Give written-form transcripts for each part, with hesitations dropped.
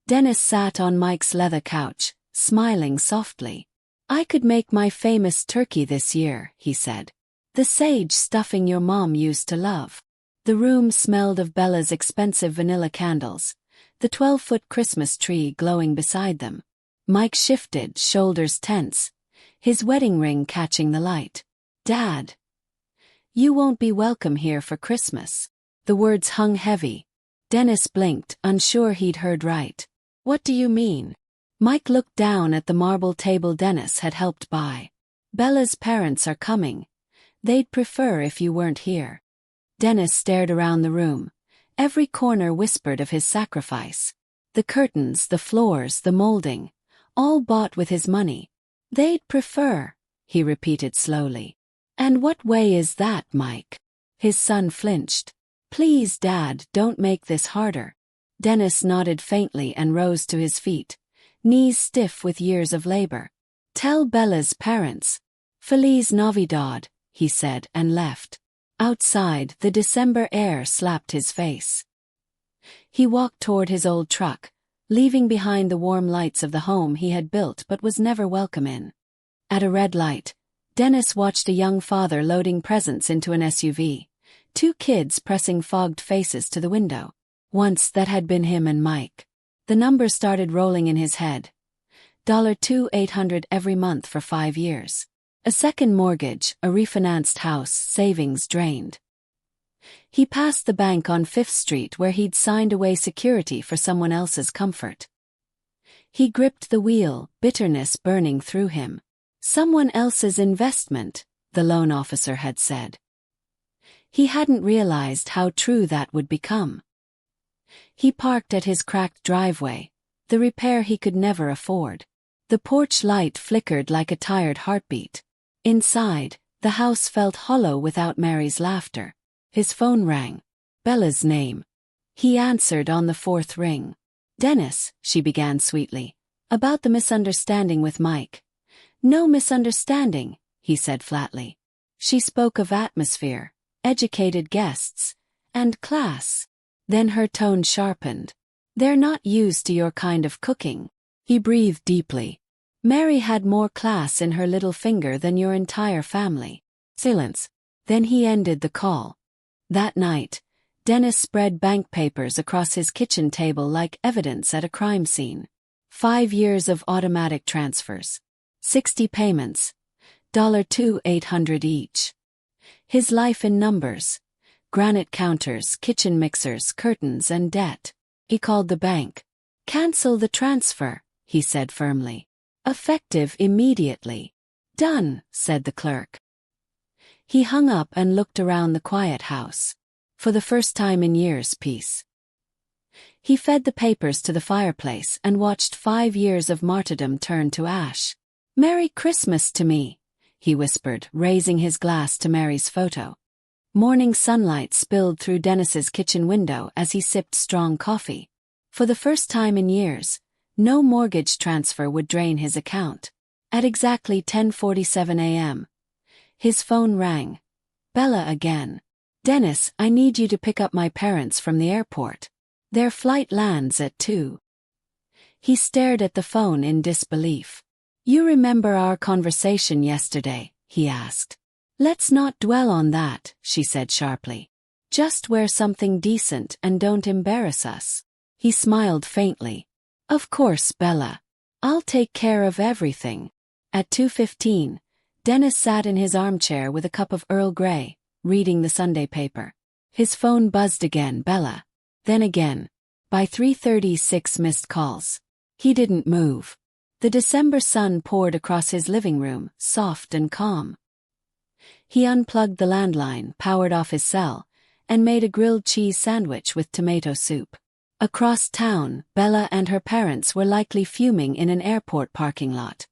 Dennis sat on Mike's leather couch, smiling softly. "I could make my famous turkey this year," he said. "The sage stuffing your mom used to love." The room smelled of Bella's expensive vanilla candles, the 12-foot Christmas tree glowing beside them. Mike shifted, shoulders tense, his wedding ring catching the light. "Dad, you won't be welcome here for Christmas." The words hung heavy. Dennis blinked, unsure he'd heard right. "What do you mean?" Mike looked down at the marble table Dennis had helped buy. "Bella's parents are coming. They'd prefer if you weren't here." Dennis stared around the room. Every corner whispered of his sacrifice. The curtains, the floors, the molding, all bought with his money. "They'd prefer," he repeated slowly. "And what way is that, Mike?" His son flinched. "Please, Dad, don't make this harder." Dennis nodded faintly and rose to his feet, knees stiff with years of labor. "Tell Bella's parents. Feliz Navidad," he said and left. Outside, the December air slapped his face. He walked toward his old truck, leaving behind the warm lights of the home he had built but was never welcome in. At a red light, Dennis watched a young father loading presents into an SUV, two kids pressing fogged faces to the window. Once that had been him and Mike. The numbers started rolling in his head. $2,800 every month for 5 years. A second mortgage, a refinanced house, savings drained. He passed the bank on 5th Street where he'd signed away security for someone else's comfort. He gripped the wheel, bitterness burning through him. Someone else's investment, the loan officer had said. He hadn't realized how true that would become. He parked at his cracked driveway, the repair he could never afford. The porch light flickered like a tired heartbeat. Inside, the house felt hollow without Mary's laughter. His phone rang. Bella's name. He answered on the 4th ring. "Dennis," she began sweetly, "about the misunderstanding with Mike." "No misunderstanding," he said flatly. She spoke of atmosphere, educated guests, and class. Then her tone sharpened. "They're not used to your kind of cooking." He breathed deeply. "Mary had more class in her little finger than your entire family." Silence. Then he ended the call. That night, Dennis spread bank papers across his kitchen table like evidence at a crime scene. 5 years of automatic transfers. 60 payments. $2,800 each. His life in numbers. Granite counters, kitchen mixers, curtains, and debt. He called the bank. "Cancel the transfer," he said firmly. "Effective immediately." "Done," said the clerk. He hung up and looked around the quiet house. For the first time in years, peace. He fed the papers to the fireplace and watched 5 years of martyrdom turn to ash. "Merry Christmas to me," he whispered, raising his glass to Mary's photo. Morning sunlight spilled through Dennis's kitchen window as he sipped strong coffee. For the first time in years, no mortgage transfer would drain his account. At exactly 10:47 a.m., his phone rang. Bella again. "Dennis, I need you to pick up my parents from the airport. Their flight lands at 2. He stared at the phone in disbelief. "You remember our conversation yesterday?" he asked. "Let's not dwell on that," she said sharply. "Just wear something decent and don't embarrass us." He smiled faintly. "Of course, Bella. I'll take care of everything." At 2:15, Dennis sat in his armchair with a cup of Earl Grey, reading the Sunday paper. His phone buzzed again. Bella. Then again. By 3:30, 6 missed calls. He didn't move. The December sun poured across his living room, soft and calm. He unplugged the landline, powered off his cell, and made a grilled cheese sandwich with tomato soup. Across town, Bella and her parents were likely fuming in an airport parking lot.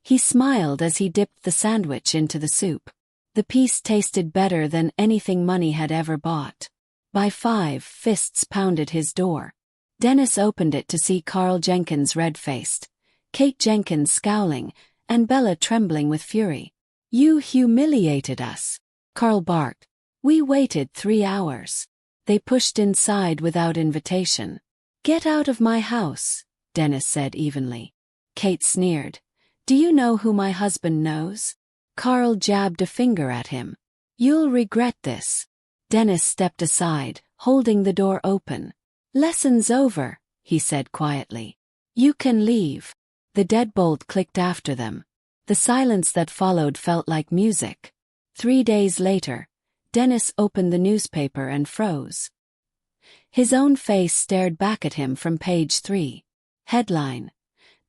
He smiled as he dipped the sandwich into the soup. The piece tasted better than anything money had ever bought. By 5, fists pounded his door. Dennis opened it to see Carl Jenkins red-faced, Kate Jenkins scowling, and Bella trembling with fury. "You humiliated us," Carl barked. "We waited 3 hours." They pushed inside without invitation. Get out of my house, Dennis said evenly. Kate sneered. Do you know who my husband knows? Carl jabbed a finger at him. You'll regret this. Dennis stepped aside, holding the door open. Lesson's over, he said quietly. You can leave. The deadbolt clicked after them. The silence that followed felt like music. 3 days later, Dennis opened the newspaper and froze. His own face stared back at him from page 3. Headline: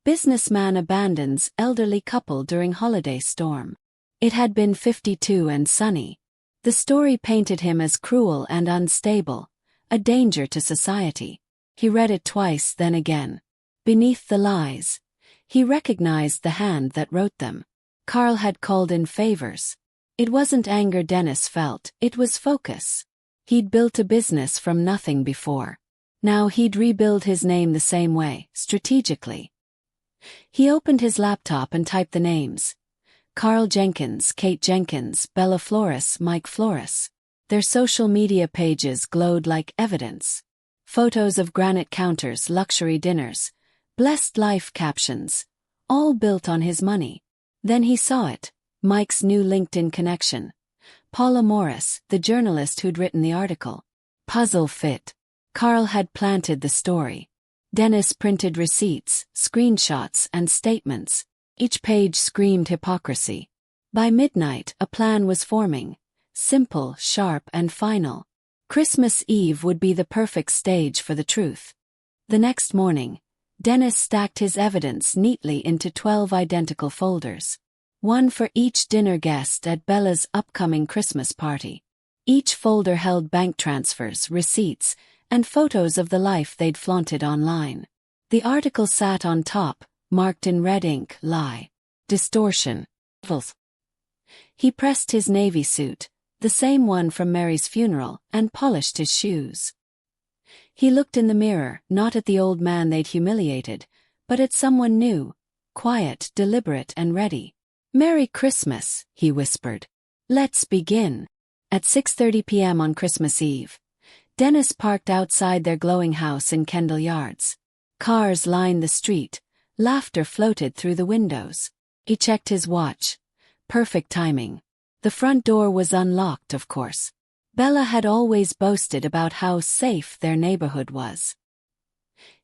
Businessman abandons elderly couple during holiday storm. It had been 52 and sunny. The story painted him as cruel and unstable, a danger to society. He read it twice, then again. Beneath the lies, he recognized the hand that wrote them. Carl had called in favors. It wasn't anger Dennis felt, it was focus. He'd built a business from nothing before. Now he'd rebuild his name the same way, strategically. He opened his laptop and typed the names. Carl Jenkins, Kate Jenkins, Bella Flores, Mike Flores. Their social media pages glowed like evidence. Photos of granite counters, luxury dinners, blessed life captions, all built on his money. Then he saw it, Mike's new LinkedIn connection. Paula Morris, the journalist who'd written the article. Puzzle fit. Carl had planted the story. Dennis printed receipts, screenshots, and statements. Each page screamed hypocrisy. By midnight, a plan was forming. Simple, sharp, and final. Christmas Eve would be the perfect stage for the truth. The next morning, Dennis stacked his evidence neatly into 12 identical folders. One for each dinner guest at Bella's upcoming Christmas party. Each folder held bank transfers, receipts, and photos of the life they'd flaunted online. The article sat on top, marked in red ink: lie, distortion, false. He pressed his navy suit, the same one from Mary's funeral, and polished his shoes. He looked in the mirror, not at the old man they'd humiliated, but at someone new, quiet, deliberate, and ready. Merry Christmas, he whispered. Let's begin. At 6:30 p.m. on Christmas Eve, Dennis parked outside their glowing house in Kendall Yards. Cars lined the street, laughter floated through the windows. He checked his watch. Perfect timing. The front door was unlocked, of course. Bella had always boasted about how safe their neighborhood was.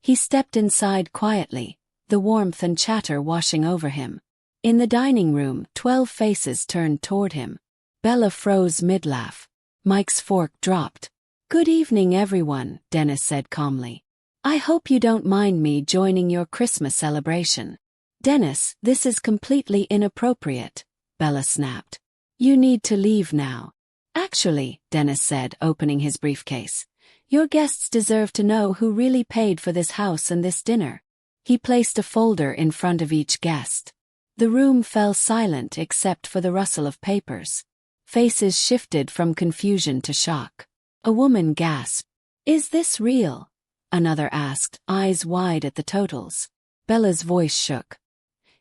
He stepped inside quietly, the warmth and chatter washing over him. In the dining room, 12 faces turned toward him. Bella froze mid-laugh. Mike's fork dropped. Good evening, everyone, Dennis said calmly. I hope you don't mind me joining your Christmas celebration. Dennis, this is completely inappropriate, Bella snapped. You need to leave now. Actually, Dennis said, opening his briefcase, your guests deserve to know who really paid for this house and this dinner. He placed a folder in front of each guest. The room fell silent except for the rustle of papers. Faces shifted from confusion to shock. A woman gasped. Is this real? Another asked, eyes wide at the totals. Bella's voice shook.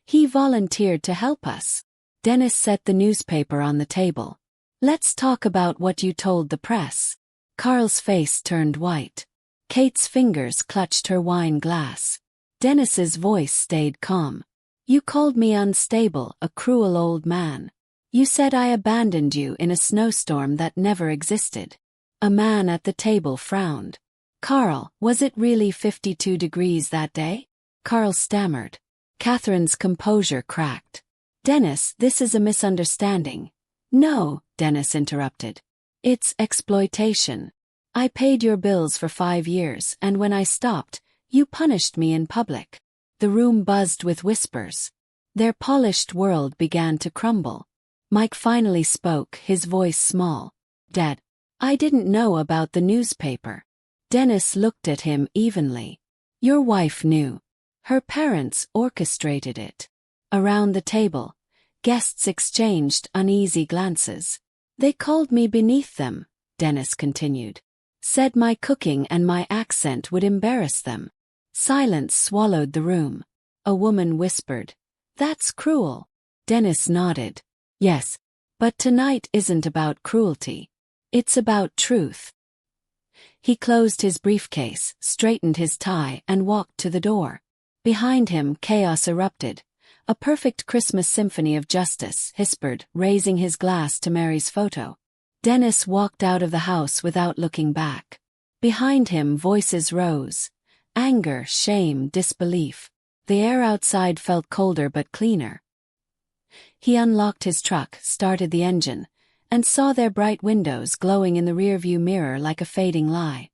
He volunteered to help us. Dennis set the newspaper on the table. Let's talk about what you told the press. Carl's face turned white. Kate's fingers clutched her wine glass. Dennis's voice stayed calm. You called me unstable, a cruel old man. You said I abandoned you in a snowstorm that never existed. A man at the table frowned. Carl, was it really 52 degrees that day? Carl stammered. Catherine's composure cracked. Dennis, this is a misunderstanding. No, Dennis interrupted. It's exploitation. I paid your bills for 5 years, and when I stopped, you punished me in public. The room buzzed with whispers. Their polished world began to crumble. Mike finally spoke, his voice small. Dad, I didn't know about the newspaper. Dennis looked at him evenly. Your wife knew. Her parents orchestrated it. Around the table, guests exchanged uneasy glances. They called me beneath them, Dennis continued. Said my cooking and my accent would embarrass them. Silence swallowed the room. A woman whispered, That's cruel. Dennis nodded. Yes, but tonight isn't about cruelty. It's about truth. He closed his briefcase, straightened his tie, and walked to the door. Behind him, chaos erupted. A perfect Christmas symphony of justice, whispered, raising his glass to Mary's photo. Dennis walked out of the house without looking back. Behind him, voices rose. Anger, shame, disbelief. The air outside felt colder but cleaner. He unlocked his truck, started the engine, and saw their bright windows glowing in the rearview mirror like a fading lie.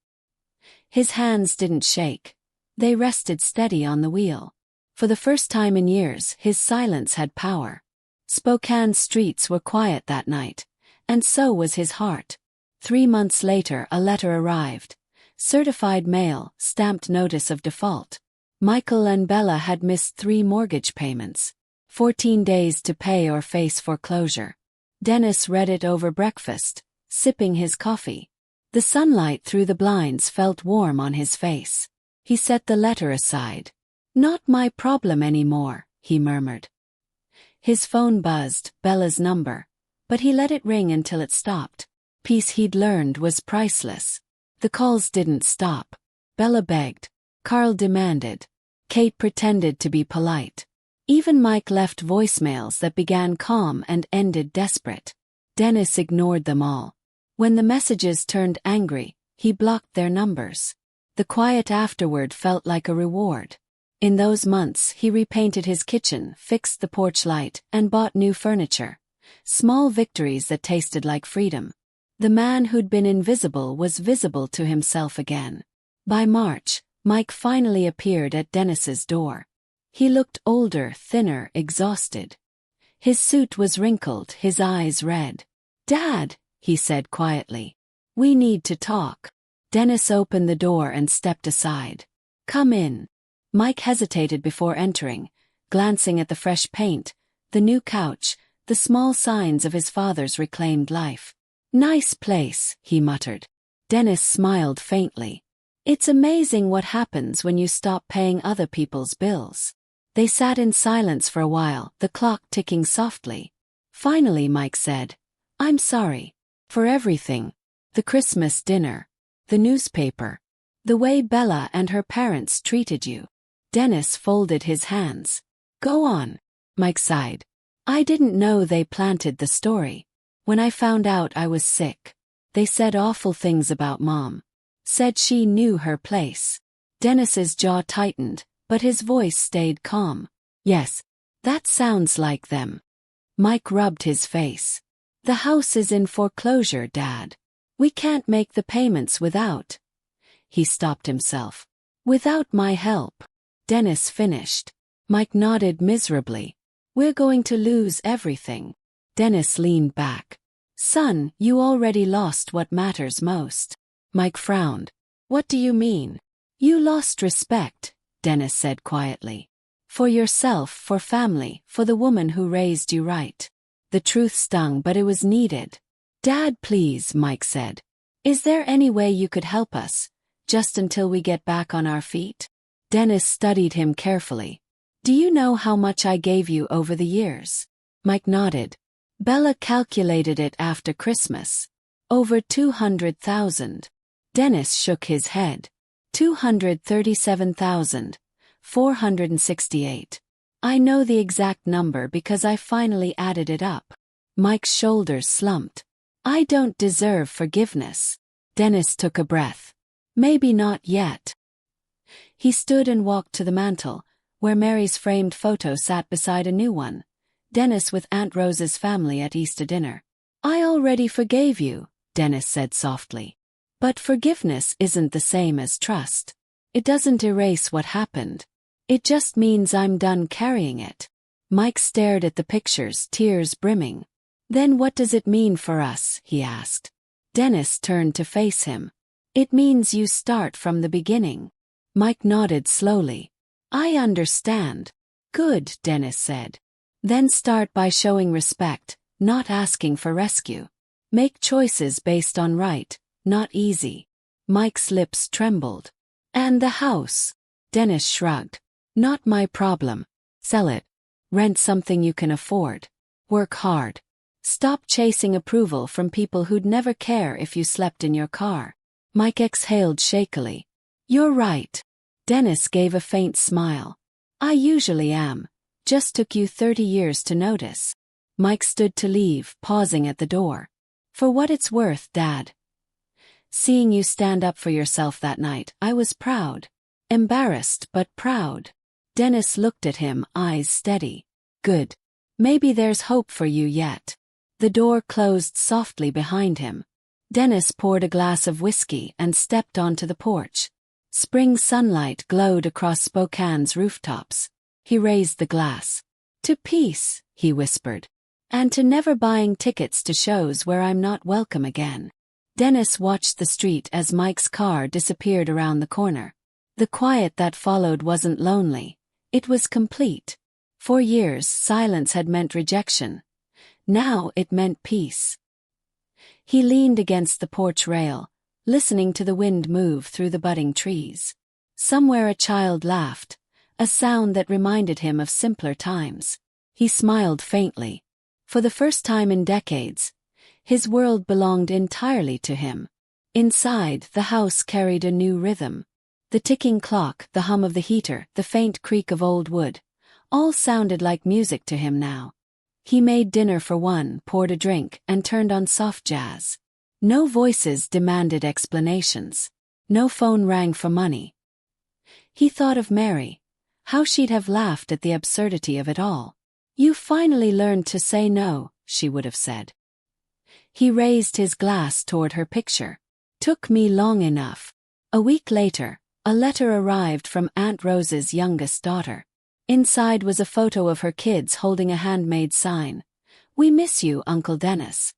His hands didn't shake. They rested steady on the wheel. For the first time in years, his silence had power. Spokane's streets were quiet that night, and so was his heart. 3 months later, a letter arrived. Certified mail, stamped notice of default. Michael and Bella had missed 3 mortgage payments. 14 days to pay or face foreclosure. Dennis read it over breakfast, sipping his coffee. The sunlight through the blinds felt warm on his face. He set the letter aside. "Not my problem anymore," he murmured. His phone buzzed, Bella's number, but he let it ring until it stopped. Peace he'd learned was priceless. The calls didn't stop. Bella begged. Carl demanded. Kate pretended to be polite. Even Mike left voicemails that began calm and ended desperate. Dennis ignored them all. When the messages turned angry, he blocked their numbers. The quiet afterward felt like a reward. In those months, he repainted his kitchen, fixed the porch light, and bought new furniture. Small victories that tasted like freedom. The man who'd been invisible was visible to himself again. By March, Mike finally appeared at Dennis's door. He looked older, thinner, exhausted. His suit was wrinkled, his eyes red. "Dad," he said quietly. "We need to talk." Dennis opened the door and stepped aside. "Come in." Mike hesitated before entering, glancing at the fresh paint, the new couch, the small signs of his father's reclaimed life. "Nice place," he muttered. Dennis smiled faintly. "It's amazing what happens when you stop paying other people's bills." They sat in silence for a while, the clock ticking softly. Finally, Mike said, "I'm sorry. For everything. The Christmas dinner. The newspaper. The way Bella and her parents treated you." Dennis folded his hands. "Go on." Mike sighed. "I didn't know they planted the story. When I found out I was sick. They said awful things about Mom. Said she knew her place." Dennis's jaw tightened, but his voice stayed calm. "Yes, that sounds like them." Mike rubbed his face. "The house is in foreclosure, Dad. We can't make the payments without—" He stopped himself. "Without my help." Dennis finished. Mike nodded miserably. "We're going to lose everything." Dennis leaned back. "Son, you already lost what matters most." Mike frowned. "What do you mean?" "You lost respect," Dennis said quietly. "For yourself, for family, for the woman who raised you right." The truth stung, but it was needed. "Dad, please," Mike said. "Is there any way you could help us, just until we get back on our feet?" Dennis studied him carefully. "Do you know how much I gave you over the years?" Mike nodded. Bella calculated it after Christmas. "Over 200,000. Dennis shook his head. 237,468. "I know the exact number because I finally added it up." Mike's shoulders slumped. "I don't deserve forgiveness." Dennis took a breath. "Maybe not yet." He stood and walked to the mantel, where Mary's framed photo sat beside a new one. Dennis with Aunt Rose's family at Easter dinner. "I already forgave you," Dennis said softly. "But forgiveness isn't the same as trust. It doesn't erase what happened. It just means I'm done carrying it." Mike stared at the pictures, tears brimming. "Then what does it mean for us?" he asked. Dennis turned to face him. "It means you start from the beginning." Mike nodded slowly. "I understand." "Good," Dennis said. "Then start by showing respect, not asking for rescue. Make choices based on right, not easy." Mike's lips trembled. "And the house?" Dennis shrugged. "Not my problem. Sell it. Rent something you can afford. Work hard. Stop chasing approval from people who'd never care if you slept in your car." Mike exhaled shakily. You're right. Dennis gave a faint smile. I usually am. Just took you 30 years to notice. Mike stood to leave, pausing at the door. For what it's worth, Dad. Seeing you stand up for yourself that night, I was proud. Embarrassed, but proud. Dennis looked at him, eyes steady. Good. Maybe there's hope for you yet. The door closed softly behind him. Dennis poured a glass of whiskey and stepped onto the porch. Spring sunlight glowed across Spokane's rooftops. He raised the glass. To peace, he whispered. And to never buying tickets to shows where I'm not welcome again. Dennis watched the street as Mike's car disappeared around the corner. The quiet that followed wasn't lonely. It was complete. For years, silence had meant rejection. Now it meant peace. He leaned against the porch rail, listening to the wind move through the budding trees. Somewhere a child laughed, a sound that reminded him of simpler times. He smiled faintly. For the first time in decades, his world belonged entirely to him. Inside, the house carried a new rhythm. The ticking clock, the hum of the heater, the faint creak of old wood, all sounded like music to him now. He made dinner for one, poured a drink, and turned on soft jazz. No voices demanded explanations. No phone rang for money. He thought of Mary. How she'd have laughed at the absurdity of it all. You finally learned to say no, she would have said. He raised his glass toward her picture. Took me long enough. A week later, a letter arrived from Aunt Rose's youngest daughter. Inside was a photo of her kids holding a handmade sign. We miss you, Uncle Dennis.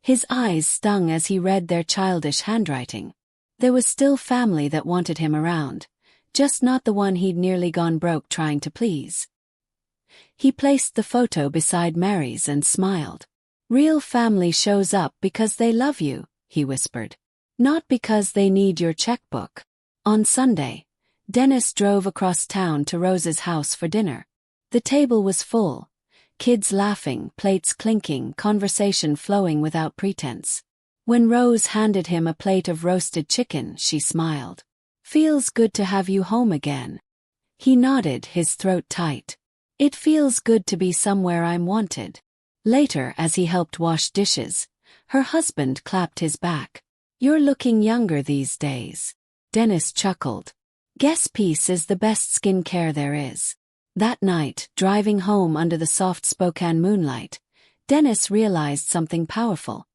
His eyes stung as he read their childish handwriting. There was still family that wanted him around, just not the one he'd nearly gone broke trying to please. He placed the photo beside Mary's and smiled. Real family shows up because they love you, he whispered. Not because they need your checkbook. On Sunday, Dennis drove across town to Rose's house for dinner. The table was full. Kids laughing, plates clinking, conversation flowing without pretense. When Rose handed him a plate of roasted chicken, she smiled. Feels good to have you home again. He nodded, his throat tight. It feels good to be somewhere I'm wanted. Later, as he helped wash dishes, her husband clapped his back. You're looking younger these days. Dennis chuckled. Guess peace is the best skincare there is. That night, driving home under the soft Spokane moonlight, Dennis realized something powerful.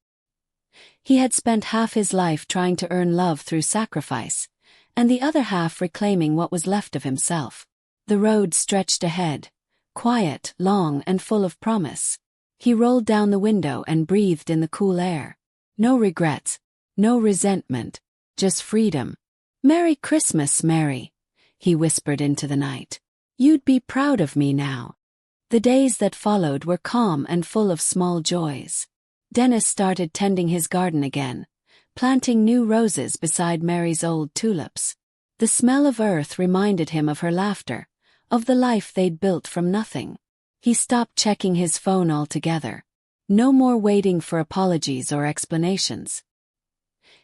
He had spent half his life trying to earn love through sacrifice, and the other half reclaiming what was left of himself. The road stretched ahead, quiet, long, and full of promise. He rolled down the window and breathed in the cool air. No regrets, no resentment, just freedom. Merry Christmas, Mary, he whispered into the night. You'd be proud of me now. The days that followed were calm and full of small joys. Dennis started tending his garden again, planting new roses beside Mary's old tulips. The smell of earth reminded him of her laughter, of the life they'd built from nothing. He stopped checking his phone altogether. No more waiting for apologies or explanations.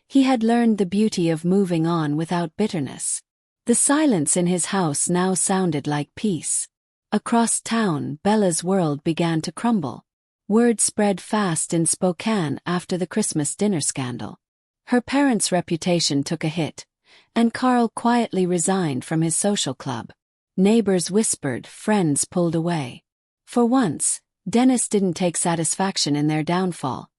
He had learned the beauty of moving on without bitterness. The silence in his house now sounded like peace. Across town, Bella's world began to crumble. Word spread fast in Spokane after the Christmas dinner scandal. Her parents' reputation took a hit, and Carl quietly resigned from his social club. Neighbors whispered, friends pulled away. For once, Dennis didn't take satisfaction in their downfall.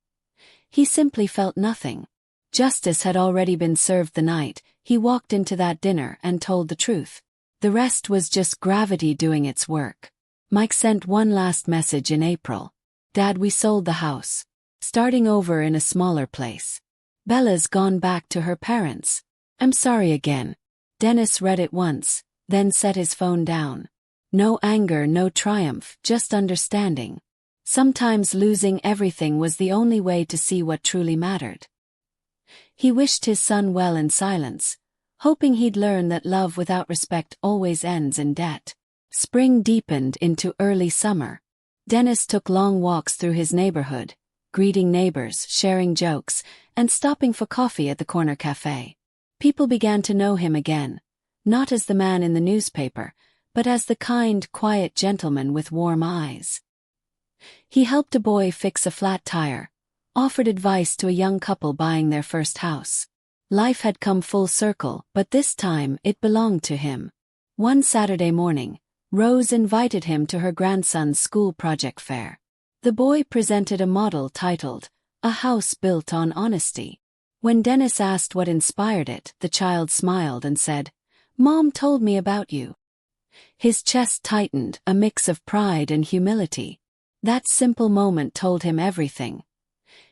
He simply felt nothing. Justice had already been served the night he walked into that dinner and told the truth. The rest was just gravity doing its work. Mike sent one last message in April. Dad, we sold the house. Starting over in a smaller place. Bella's gone back to her parents. I'm sorry again. Dennis read it once, then set his phone down. No anger, no triumph, just understanding. Sometimes losing everything was the only way to see what truly mattered. He wished his son well in silence, hoping he'd learn that love without respect always ends in debt. Spring deepened into early summer. Dennis took long walks through his neighborhood, greeting neighbors, sharing jokes, and stopping for coffee at the corner cafe. People began to know him again, not as the man in the newspaper, but as the kind, quiet gentleman with warm eyes. He helped a boy fix a flat tire, offered advice to a young couple buying their first house. Life had come full circle, but this time it belonged to him. One Saturday morning, Rose invited him to her grandson's school project fair. The boy presented a model titled, "A House Built on Honesty." When Dennis asked what inspired it, the child smiled and said, "Mom told me about you." His chest tightened, a mix of pride and humility. That simple moment told him everything.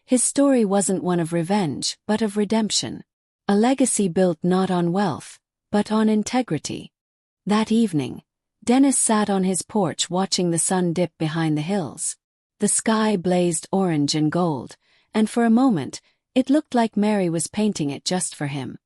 His story wasn't one of revenge, but of redemption. A legacy built not on wealth, but on integrity. That evening, Dennis sat on his porch watching the sun dip behind the hills. The sky blazed orange and gold, and for a moment, it looked like Mary was painting it just for him.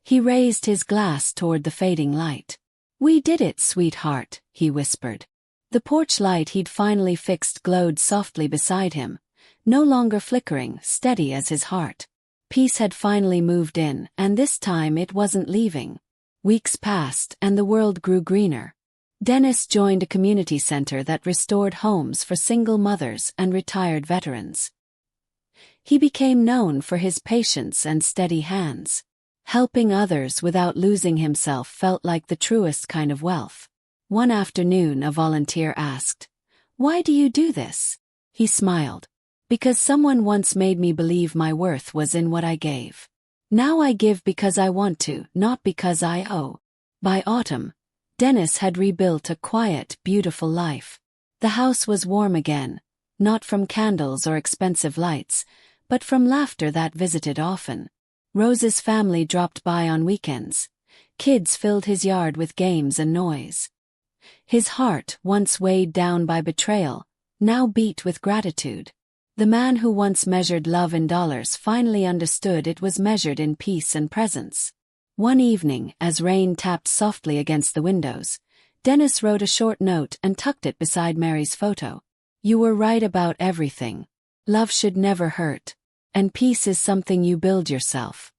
He raised his glass toward the fading light. "We did it, sweetheart," he whispered. The porch light he'd finally fixed glowed softly beside him, no longer flickering, steady as his heart. Peace had finally moved in, and this time it wasn't leaving. Weeks passed, and the world grew greener. Dennis joined a community center that restored homes for single mothers and retired veterans. He became known for his patience and steady hands. Helping others without losing himself felt like the truest kind of wealth. One afternoon, a volunteer asked, "Why do you do this?" He smiled. "Because someone once made me believe my worth was in what I gave. Now I give because I want to, not because I owe." By autumn, Dennis had rebuilt a quiet, beautiful life. The house was warm again, not from candles or expensive lights, but from laughter that visited often. Rose's family dropped by on weekends. Kids filled his yard with games and noise. His heart, once weighed down by betrayal, now beat with gratitude. The man who once measured love in dollars finally understood it was measured in peace and presence. One evening, as rain tapped softly against the windows, Dennis wrote a short note and tucked it beside Mary's photo. "You were right about everything. Love should never hurt, and peace is something you build yourself."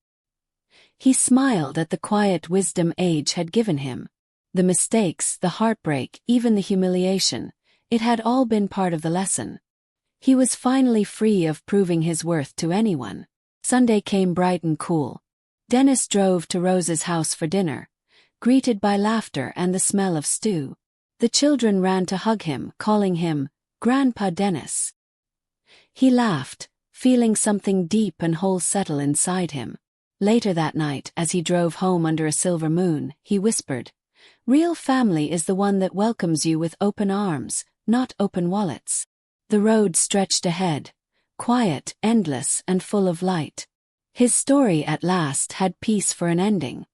He smiled at the quiet wisdom age had given him. The mistakes, the heartbreak, even the humiliation, it had all been part of the lesson. He was finally free of proving his worth to anyone. Sunday came bright and cool. Dennis drove to Rose's house for dinner, greeted by laughter and the smell of stew. The children ran to hug him, calling him Grandpa Dennis. He laughed, feeling something deep and whole settle inside him. Later that night, as he drove home under a silver moon, he whispered, "Real family is the one that welcomes you with open arms, not open wallets." The road stretched ahead, quiet, endless, and full of light. His story at last had peace for an ending.